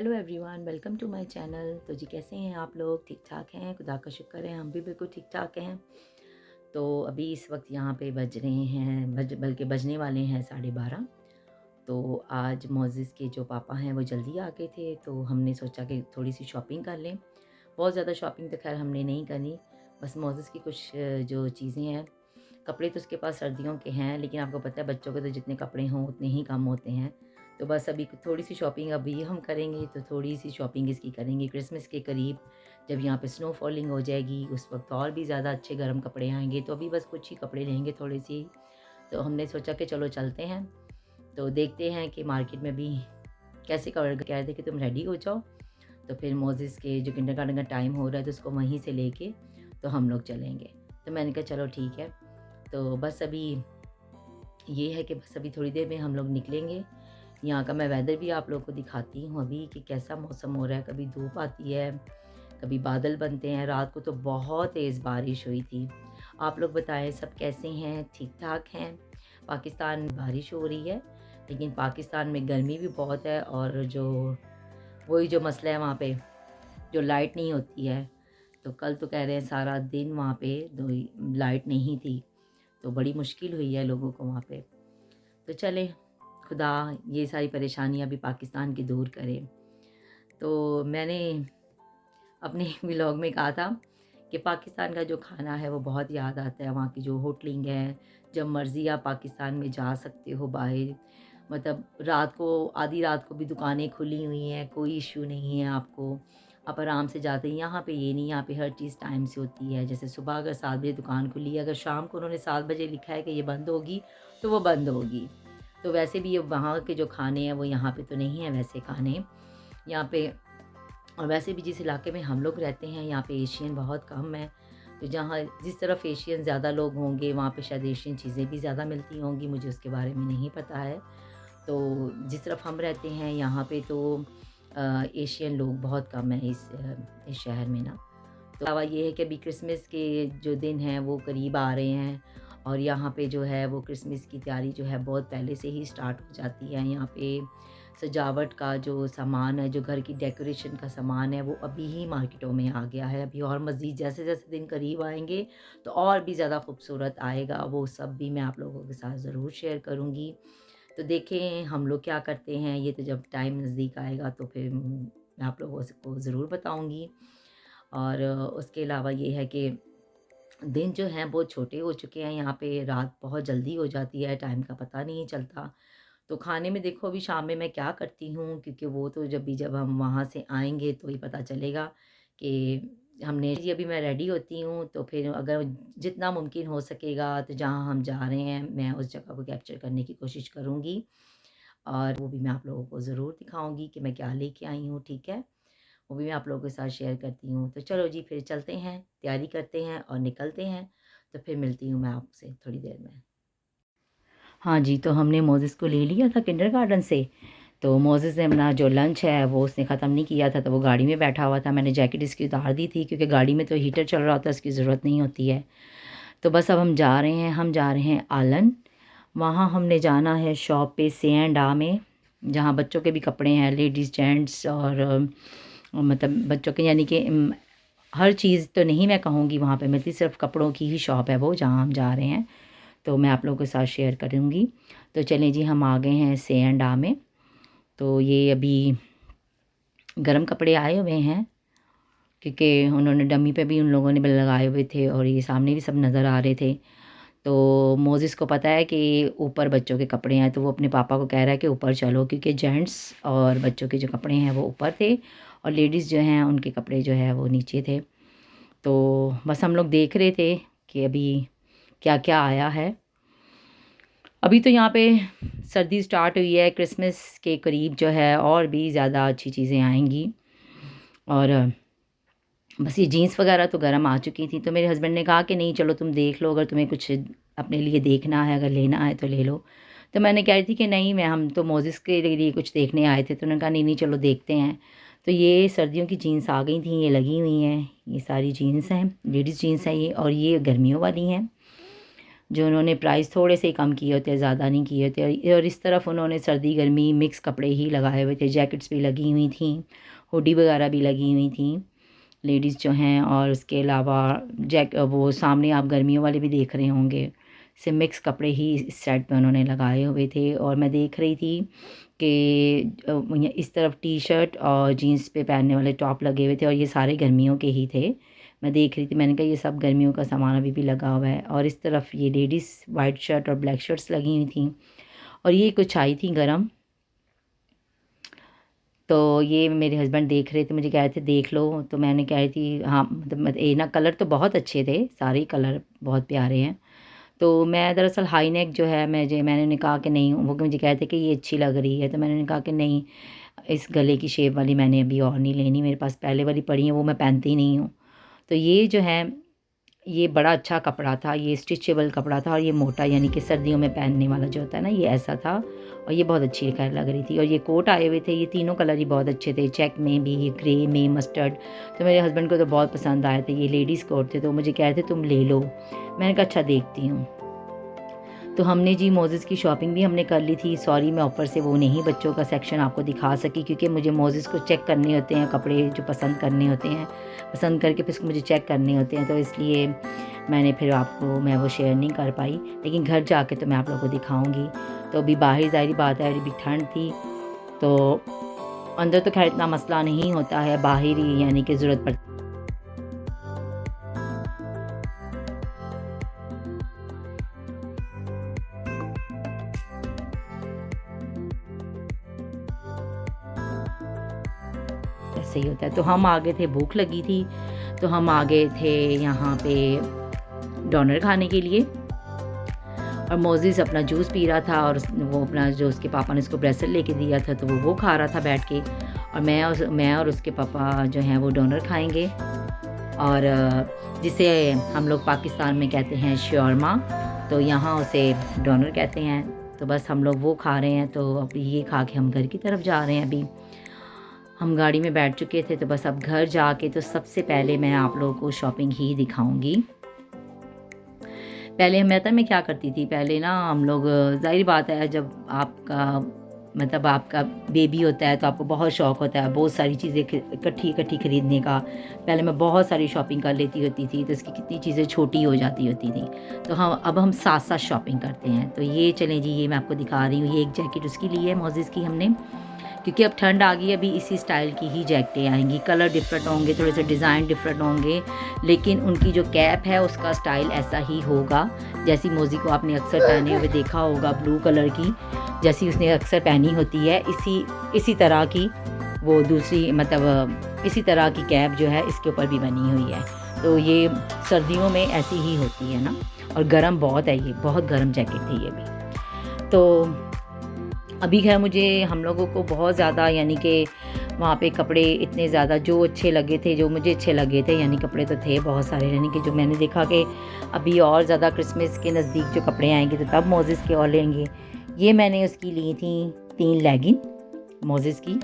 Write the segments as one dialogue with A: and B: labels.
A: Hello everyone, welcome to my channel. तो जी कैसे हैं आप लोग? ठीक ठाक हैं? खुदा का शुक्र है, हम भी बिल्कुल ठीक ठाक हैं। तो अभी इस वक्त यहाँ पे बज रहे हैं बल्कि बजने वाले हैं 12:30। तो आज मोज़िज़ के जो पापा हैं वो जल्दी आ गए थे, तो हमने सोचा कि थोड़ी सी शॉपिंग कर लें। बहुत ज़्यादा शॉपिंग तो खैर हमने नहीं करनी, बस मोज़िज़ की कुछ जो चीज़ें हैं, कपड़े तो उसके पास सर्दियों के हैं, लेकिन आपको पता है बच्चों के तो जितने कपड़े हों उतने ही कम होते हैं। तो बस अभी थोड़ी सी शॉपिंग अभी हम करेंगे, तो थोड़ी सी शॉपिंग इसकी करेंगे क्रिसमस के करीब, जब यहाँ पे स्नो फॉलिंग हो जाएगी उस वक्त और भी ज़्यादा अच्छे गर्म कपड़े आएंगे। तो अभी बस कुछ ही कपड़े लेंगे थोड़े सी। तो हमने सोचा कि चलो चलते हैं, तो देखते हैं कि मार्केट में भी कैसे कह रहे थे कि तुम रेडी हो जाओ, तो फिर मोज़िज़ के जो किंडरगार्टन का टाइम हो रहा है तो उसको वहीं से लेके तो हम लोग चलेंगे। तो मैंने कहा चलो ठीक है। तो बस अभी ये है कि बस अभी थोड़ी देर में हम लोग निकलेंगे। यहाँ का मैं वेदर भी आप लोगों को दिखाती हूँ अभी कि कैसा मौसम हो रहा है। कभी धूप आती है, कभी बादल बनते हैं। रात को तो बहुत तेज़ बारिश हुई थी। आप लोग बताएं सब कैसे हैं? ठीक ठाक हैं? पाकिस्तान में बारिश हो रही है, लेकिन पाकिस्तान में गर्मी भी बहुत है, और जो वही जो मसला है वहाँ पे, जो लाइट नहीं होती है। तो कल तो कह रहे हैं सारा दिन वहाँ पे लाइट नहीं थी, तो बड़ी मुश्किल हुई है लोगों को वहाँ पे। तो चलें, खुदा ये सारी परेशानियाँ भी पाकिस्तान की दूर करे। तो मैंने अपने व्लॉग में कहा था कि पाकिस्तान का जो खाना है वो बहुत याद आता है। वहाँ की जो होटलिंग है, जब मर्ज़ी आप पाकिस्तान में जा सकते हो बाहर, मतलब रात को, आधी रात को भी दुकानें खुली हुई हैं, कोई इशू नहीं है आपको, आप आराम से जाते हैं। यहाँ पे ये नहीं, यहाँ पे हर चीज़ टाइम से होती है। जैसे सुबह अगर 7 बजे दुकान खुली है, अगर शाम को उन्होंने 7 बजे लिखा है कि ये बंद होगी, तो वो बंद होगी। तो वैसे भी ये वहाँ के जो खाने हैं वो यहाँ पे तो नहीं है वैसे खाने यहाँ पे। और वैसे भी जिस इलाके में हम लोग रहते हैं यहाँ पे एशियन बहुत कम है, तो जहाँ जिस तरफ एशियन ज़्यादा लोग होंगे वहाँ पे शायद एशियन चीज़ें भी ज़्यादा मिलती होंगी, मुझे उसके बारे में नहीं पता है। तो जिस तरफ हम रहते हैं यहाँ पे तो एशियन लोग बहुत कम हैं इस शहर में ना। तो अलावा ये है कि अभी क्रिसमस के जो दिन हैं वो करीब आ रहे हैं, और यहाँ पे जो है वो क्रिसमस की तैयारी जो है बहुत पहले से ही स्टार्ट हो जाती है। यहाँ पे सजावट का जो सामान है, जो घर की डेकोरेशन का सामान है, वो अभी ही मार्केटों में आ गया है। अभी और मज़ीद जैसे-जैसे दिन करीब आएँगे तो और भी ज़्यादा खूबसूरत आएगा। वो सब भी मैं आप लोगों के साथ ज़रूर शेयर करूँगी। तो देखें हम लोग क्या करते हैं, ये तो जब टाइम नज़दीक आएगा तो फिर मैं आप लोगों को ज़रूर बताऊँगी। और उसके अलावा ये है कि दिन जो हैं बहुत छोटे हो चुके हैं, यहाँ पे रात बहुत जल्दी हो जाती है, टाइम का पता नहीं चलता। तो खाने में देखो अभी शाम में मैं क्या करती हूँ, क्योंकि वो तो जब हम वहाँ से आएँगे तो ही पता चलेगा कि हमने जी। अभी मैं रेडी होती हूँ, तो फिर अगर जितना मुमकिन हो सकेगा तो जहाँ हम जा रहे हैं मैं उस जगह को कैप्चर करने की कोशिश करूँगी, और वो भी मैं आप लोगों को ज़रूर दिखाऊँगी कि मैं क्या लेके आई हूँ, ठीक है? वो भी मैं आप लोगों के साथ शेयर करती हूँ। तो चलो जी फिर चलते हैं, तैयारी करते हैं और निकलते हैं। तो फिर मिलती हूँ मैं आपसे थोड़ी देर में। हाँ जी, तो हमने मोज़ेज़ को ले लिया था किंडरगार्टन से। तो मोज़ेज़ ने अपना जो लंच है वो उसने ख़त्म नहीं किया था, तो वो गाड़ी में बैठा हुआ था। मैंने जैकेट इसकी उतार दी थी क्योंकि गाड़ी में तो हीटर चल रहा होता है, उसकी ज़रूरत नहीं होती है। तो बस अब हम जा रहे हैं आलन। वहाँ हमने जाना है शॉप पे C&A में, जहाँ बच्चों के भी कपड़े हैं, लेडीज़ जेंट्स, और मतलब बच्चों के यानी कि हर चीज़ तो नहीं मैं कहूँगी वहाँ पे मिलती, सिर्फ़ कपड़ों की ही शॉप है वो जहाँ हम जा रहे हैं। तो मैं आप लोगों के साथ शेयर करूँगी। तो चलें जी, हम आ गए हैं C&A में। तो ये अभी गर्म कपड़े आए हुए हैं, क्योंकि उन्होंने डमी पे भी उन लोगों ने भी लगाए हुए थे, और ये सामने भी सब नज़र आ रहे थे। तो मोज़ेज़ को पता है कि ऊपर बच्चों के कपड़े हैं, तो वो अपने पापा को कह रहा है कि ऊपर चलो, क्योंकि जेंट्स और बच्चों के जो कपड़े हैं वो ऊपर थे, और लेडीज़ जो हैं उनके कपड़े जो है वो नीचे थे। तो बस हम लोग देख रहे थे कि अभी क्या-क्या आया है। अभी तो यहाँ पे सर्दी स्टार्ट हुई है, क्रिसमस के करीब जो है और भी ज़्यादा अच्छी चीज़ें आएँगी। और बस ये जीन्स वगैरह तो गर्म आ चुकी थी, तो मेरे हस्बैंड ने कहा कि नहीं चलो तुम देख लो, अगर तुम्हें कुछ अपने लिए देखना है, अगर लेना है तो ले लो। तो मैंने कह रही थी कि नहीं, मैं हम तो मोज़ेज़ के लिए कुछ देखने आए थे। तो उन्होंने कहा नहीं नहीं चलो देखते हैं। तो ये सर्दियों की जीन्स आ गई थी, ये लगी हुई हैं, ये सारी जीन्स हैं, लेडीज़ जीन्स हैं ये, और ये गर्मियों वाली हैं। जो उन्होंने प्राइस थोड़े से कम किए होते हैं, ज़्यादा नहीं किए होते। और इस तरफ उन्होंने सर्दी गर्मी मिक्स कपड़े ही लगाए हुए थे, जैकेट्स भी लगी हुई थी, हुडी वगैरह भी लगी हुई थी लेडीज़ जो हैं। और उसके अलावा वो सामने आप गर्मियों वाले भी देख रहे होंगे, से मिक्स कपड़े ही इस सेट पे उन्होंने लगाए हुए थे। और मैं देख रही थी कि इस तरफ टी शर्ट और जीन्स पे पहनने वाले टॉप लगे हुए थे, और ये सारे गर्मियों के ही थे। मैं देख रही थी, मैंने कहा ये सब गर्मियों का सामान अभी भी लगा हुआ है। और इस तरफ ये लेडीज़ वाइट शर्ट और ब्लैक शर्ट्स लगी हुई थी। और ये कुछ आई थी गरम, तो ये मेरे हस्बैंड देख रहे थे, मुझे कह रहे थे देख लो। तो मैंने कह रही थी हाँ, मतलब ये ना कलर तो बहुत अच्छे थे, सारे कलर बहुत प्यारे हैं। तो मैं दरअसल हाई नेक जो है मैंने कहा कि नहीं, वो मुझे कह रहे थे कि ये अच्छी लग रही है। तो मैंने कहा कि नहीं, इस गले की शेप वाली मैंने अभी और नहीं लेनी, मेरे पास पहले वाली पड़ी है, वो मैं पहनती नहीं हूँ। तो ये जो है, ये बड़ा अच्छा कपड़ा था, ये स्टिचेबल कपड़ा था, और ये मोटा यानी कि सर्दियों में पहनने वाला जो होता है ना, ये ऐसा था। और ये बहुत अच्छी खैर लग रही थी। और ये कोट आए हुए थे, ये तीनों कलर ही बहुत अच्छे थे, चेक में भी, ग्रे में, मस्टर्ड। तो मेरे हस्बैंड को तो बहुत पसंद आए थे, ये लेडीज़ कोट थे। तो मुझे कह रहे थे तुम ले लो, मैंने कहा अच्छा देखती हूँ। तो हमने जी मोज़ेस की शॉपिंग भी हमने कर ली थी। सॉरी मैं ऊपर से वो नहीं बच्चों का सेक्शन आपको दिखा सकी, क्योंकि मुझे मोज़ेस को चेक करने होते हैं, कपड़े जो पसंद करने होते हैं, पसंद करके फिर मुझे चेक करने होते हैं। तो इसलिए मैंने फिर आपको मैं वो शेयर नहीं कर पाई, लेकिन घर जाके तो मैं आप लोगों को दिखाऊंगी। तो अभी बाहर ज़ाहिर बात है, अभी ठंड थी, तो अंदर तो खैर इतना मसला नहीं होता है, बाहर ही यानी कि ज़रूरत पड़ती ऐसे ही होता है। तो हम आ गए थे, भूख लगी थी, तो हम आ गए थे यहाँ पे डोनर खाने के लिए। और मोज़ेस अपना जूस पी रहा था, और वो अपना जो उसके पापा ने उसको ब्रेसलेट लेके दिया था, तो वो खा रहा था बैठ के। और मैं और उसके पापा जो हैं वो डोनर खाएंगे, और जिसे हम लोग पाकिस्तान में कहते हैं शौरमा, तो यहाँ उसे डोनर कहते हैं। तो बस हम लोग वो खा रहे हैं। तो अब ये खा के हम घर की तरफ जा रहे हैं। अभी हम गाड़ी में बैठ चुके थे, तो बस अब घर जाके तो सबसे पहले मैं आप लोगों को शॉपिंग ही दिखाऊंगी। पहले मैं क्या करती थी, पहले ना हम लोग ज़ाहिर बात है, जब आपका बेबी होता है तो आपको बहुत शौक़ होता है बहुत सारी चीज़ें इकट्ठी इकट्ठी ख़रीदने का। पहले मैं बहुत सारी शॉपिंग कर लेती होती थी, तो इसकी कितनी चीज़ें छोटी हो जाती होती थी। तो अब हम साथ साथ शॉपिंग करते हैं। तो ये चलें जी, ये मैं आपको दिखा रही हूँ। ये एक जैकेट उसकी ली है मोज़ेस की हमने, क्योंकि अब ठंड आ गई, अभी इसी स्टाइल की ही जैकेटें आएंगी। कलर डिफरेंट होंगे, थोड़े से डिज़ाइन डिफरेंट होंगे, लेकिन उनकी जो कैप है उसका स्टाइल ऐसा ही होगा जैसी मोज़ी को आपने अक्सर पहने हुए देखा होगा, ब्लू कलर की जैसी उसने अक्सर पहनी होती है, इसी तरह की वो दूसरी इसी तरह की कैप जो है इसके ऊपर भी बनी हुई है। तो ये सर्दियों में ऐसी ही होती है ना। और गर्म बहुत है, ये बहुत गर्म जैकेट थी ये भी। तो अभी खैर हम लोगों को बहुत ज़्यादा यानी कि वहाँ पे कपड़े इतने ज़्यादा जो अच्छे लगे थे, जो मुझे अच्छे लगे थे, यानी कपड़े तो थे बहुत सारे, यानी कि जो मैंने देखा कि अभी और ज़्यादा क्रिसमस के नज़दीक जो कपड़े आएंगे तो तब मोज़ेस के और लेंगे। ये मैंने उसकी ली थी 3 लेगिन, मोज़ेस की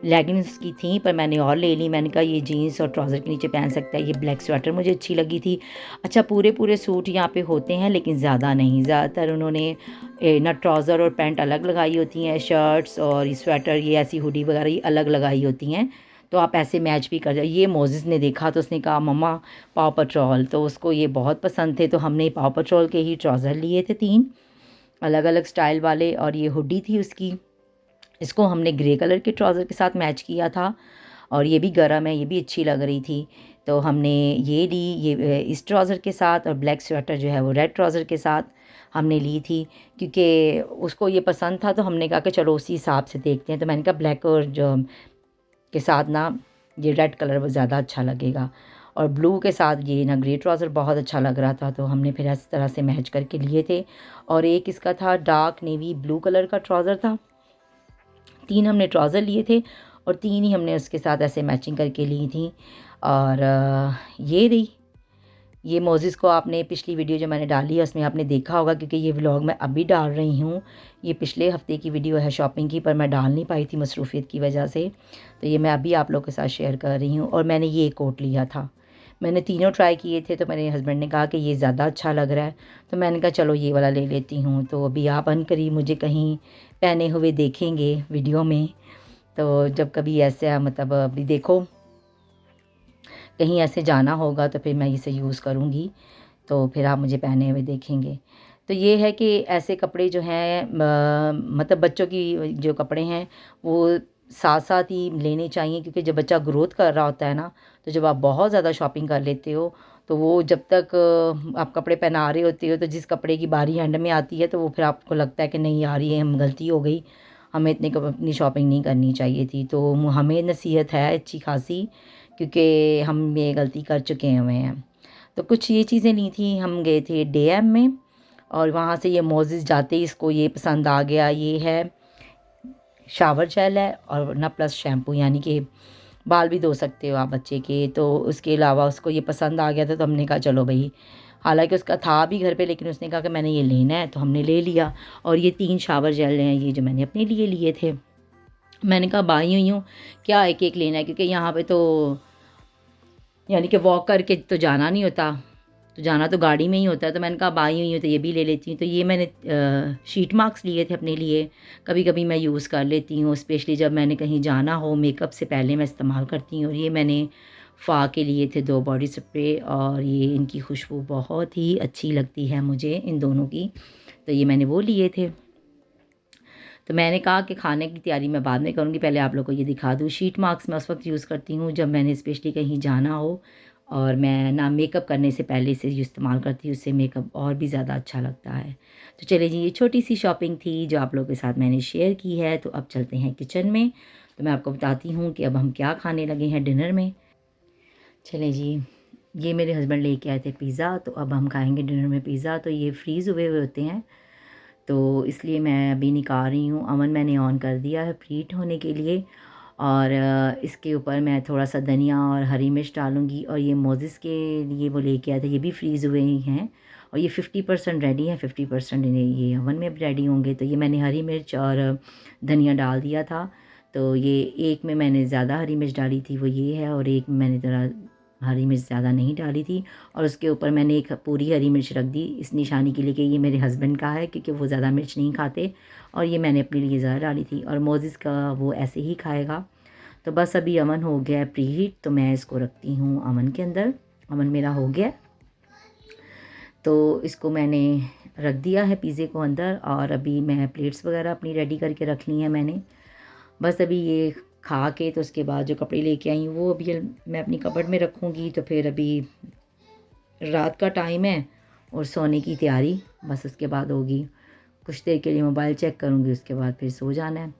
A: लेगिंग्स उसकी थी, पर मैंने और ले ली। मैंने कहा ये जीन्स और ट्राउज़र के नीचे पहन सकता है। ये ब्लैक स्वेटर मुझे अच्छी लगी थी। अच्छा, पूरे सूट यहाँ पे होते हैं, लेकिन ज़्यादा नहीं, ज़्यादातर उन्होंने ना ट्राउज़र और पैंट अलग लगाई होती हैं, शर्ट्स और स्वेटर ये ऐसी हुडी वगैरह ये अलग लगाई होती हैं। तो आप ऐसे मैच भी कर जाए। ये मोज़ेस ने देखा तो उसने कहा मम्मा पाव पेट्रोल, तो उसको ये बहुत पसंद थे। तो हमने पाव पेट्रोल के ही ट्राउज़र लिए थे 3 अलग अलग स्टाइल वाले, और ये हुडी थी उसकी, इसको हमने ग्रे कलर के ट्राउज़र के साथ मैच किया था। और ये भी गर्म है, ये भी अच्छी लग रही थी। तो हमने ये ली, ये इस ट्राउज़र के साथ, और ब्लैक स्वेटर जो है वो रेड ट्राउज़र के साथ हमने ली थी, क्योंकि उसको ये पसंद था। तो हमने कहा कि चलो उसी हिसाब से देखते हैं। तो मैंने कहा ब्लैक और जो के साथ ना ये रेड कलर वो ज़्यादा अच्छा लगेगा, और ब्लू के साथ ये ना ग्रे ट्राउज़र बहुत अच्छा लग रहा था। तो हमने फिर इस तरह से मैच करके लिए थे। और एक इसका था डार्क नेवी ब्लू कलर का ट्राउज़र था। 3 हमने ट्राउज़र लिए थे, और 3 ही हमने उसके साथ ऐसे मैचिंग करके ली थी। और ये रही, ये मोज़ेस को आपने पिछली वीडियो जो मैंने डाली है उसमें आपने देखा होगा, क्योंकि ये व्लॉग मैं अभी डाल रही हूँ। ये पिछले हफ्ते की वीडियो है शॉपिंग की, पर मैं डाल नहीं पाई थी मसरूफ़ियत की वजह से। तो ये मैं अभी आप लोगों के साथ शेयर कर रही हूँ। और मैंने ये कोट लिया था, मैंने तीनों ट्राई किए थे, तो मेरे हस्बैंड ने कहा कि ये ज़्यादा अच्छा लग रहा है, तो मैंने कहा चलो ये वाला ले लेती हूँ। तो अभी आप अनकरीब मुझे कहीं पहने हुए देखेंगे वीडियो में, तो जब कभी ऐसे मतलब अभी देखो कहीं ऐसे जाना होगा तो फिर मैं इसे यूज़ करूँगी, तो फिर आप मुझे पहने हुए देखेंगे। तो ये है कि ऐसे कपड़े जो हैं मतलब बच्चों की जो कपड़े हैं वो साथ साथ ही लेने चाहिए, क्योंकि जब बच्चा ग्रोथ कर रहा होता है ना, तो जब आप बहुत ज़्यादा शॉपिंग कर लेते हो तो वो जब तक आप कपड़े पहना रहे होते हो, तो जिस कपड़े की बारी एंड में आती है तो वो फिर आपको लगता है कि नहीं यार ये हम गलती हो गई, हमें इतनी शॉपिंग नहीं करनी चाहिए थी। तो हमें नसीहत है अच्छी खासी, क्योंकि हम ये गलती कर चुके हुए हैं। तो कुछ ये चीज़ें ली थी, हम गए थे डीएम में, और वहाँ से ये मोज़ेस जाते ही इसको ये पसंद आ गया। ये है शावर जेल है और ना प्लस शैम्पू, यानी कि बाल भी धो सकते हो आप बच्चे के। तो उसके अलावा उसको ये पसंद आ गया था, तो हमने कहा चलो भाई, हालांकि उसका था भी घर पे, लेकिन उसने कहा कि मैंने ये लेना है, तो हमने ले लिया। और ये 3 शावर जेल हैं, ये जो मैंने अपने लिए लिए थे। मैंने कहा बाई हुई हूँ, क्या एक एक लेना है, क्योंकि यहाँ पे तो यानी कि वॉक करके तो जाना नहीं होता, तो जाना तो गाड़ी में ही होता है। तो मैंने कहा अब आई हुई हूँ तो ये भी ले लेती हूँ। तो ये मैंने शीट मार्क्स लिए थे अपने लिए, कभी कभी मैं यूज़ कर लेती हूँ, स्पेशली जब मैंने कहीं जाना हो, मेकअप से पहले मैं इस्तेमाल करती हूँ। और ये मैंने फ़ा के लिए थे 2 बॉडी स्प्रे, और ये इनकी खुशबू बहुत ही अच्छी लगती है मुझे इन दोनों की, तो ये मैंने वो लिए थे। तो मैंने कहा कि खाने की तैयारी मैं बाद में करूँगी, पहले आप लोग को ये दिखा दूँ। शीट मास्क मैं उस वक्त यूज़ करती हूँ जब मैंने स्पेशली कहीं जाना हो, और मैं ना मेकअप करने से पहले से इस्तेमाल करती हूँ, उससे मेकअप और भी ज़्यादा अच्छा लगता है। तो चलिए जी, ये छोटी सी शॉपिंग थी जो आप लोगों के साथ मैंने शेयर की है। तो अब चलते हैं किचन में, तो मैं आपको बताती हूँ कि अब हम क्या खाने लगे हैं डिनर में। चलें जी, ये मेरे हस्बैंड लेके आए थे पिज़्ज़ा, तो अब हम खाएँगे डिनर में पिज़्ज़ा। तो ये फ्रीज़ हुए हुए होते हैं, तो इसलिए मैं अभी निकाल रही हूँ। अवन मैंने ऑन कर दिया है प्रीहीट होने के लिए, और इसके ऊपर मैं थोड़ा सा धनिया और हरी मिर्च डालूँगी। और ये मोज़ेस के लिए वो लेके आए थे, ये भी फ्रीज़ हुए ही हैं, और ये 50% रेडी हैं, 50% ये अवन में भी रेडी होंगे। तो ये मैंने हरी मिर्च और धनिया डाल दिया था। तो ये एक में मैंने ज़्यादा हरी मिर्च डाली थी, वो ये है, और एक में मैंने ज़रा हरी मिर्च ज़्यादा नहीं डाली थी। और उसके ऊपर मैंने एक पूरी हरी मिर्च रख दी, इस निशानी के लिए कि ये मेरे हस्बैंड का है, क्योंकि वो ज़्यादा मिर्च नहीं खाते, और ये मैंने अपने लिए ज़्यादा डाली थी। और मोज़ेस का वो ऐसे ही खाएगा। तो बस अभी अवन हो गया है प्रीहीट, तो मैं इसको रखती हूँ अवन के अंदर। अवन मेरा हो गया, तो इसको मैंने रख दिया है पिज़्ज़े को अंदर। और अभी मैं प्लेट्स वगैरह अपनी रेडी करके रख ली हैं मैंने। बस अभी ये खा के, तो उसके बाद जो कपड़े लेके आई हूँ वो अभी मैं अपनी कबर्ड में रखूँगी। तो फिर अभी रात का टाइम है और सोने की तैयारी बस उसके बाद होगी। कुछ देर के लिए मोबाइल चेक करूँगी, उसके बाद फिर सो जाना है।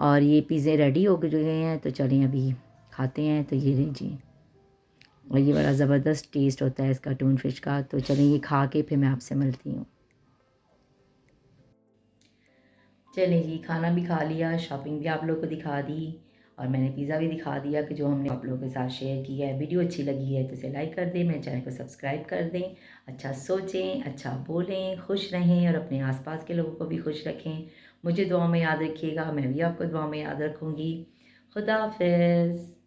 A: और ये पिज़्ज़े रेडी हो गए हैं, तो चलें अभी खाते हैं। तो ये रही जी, और ये बड़ा ज़बरदस्त टेस्ट होता है इसका टून फिश का। तो चलें ये खा के फिर मैं आपसे मिलती हूँ। चलें जी, खाना भी खा लिया, शॉपिंग भी आप लोगों को दिखा दी, और मैंने पिज़्ज़ा भी दिखा दिया कि जो हमने आप लोगों के साथ शेयर किया है। वीडियो अच्छी लगी है तो इसे लाइक कर दें, मेरे चैनल को सब्सक्राइब कर दें। अच्छा सोचें, अच्छा बोलें, खुश रहें, और अपने आसपास के लोगों को भी खुश रखें। मुझे दुआ में याद रखिएगा, मैं भी आपको दुआ में याद रखूँगी। खुदा हाफ़िज़।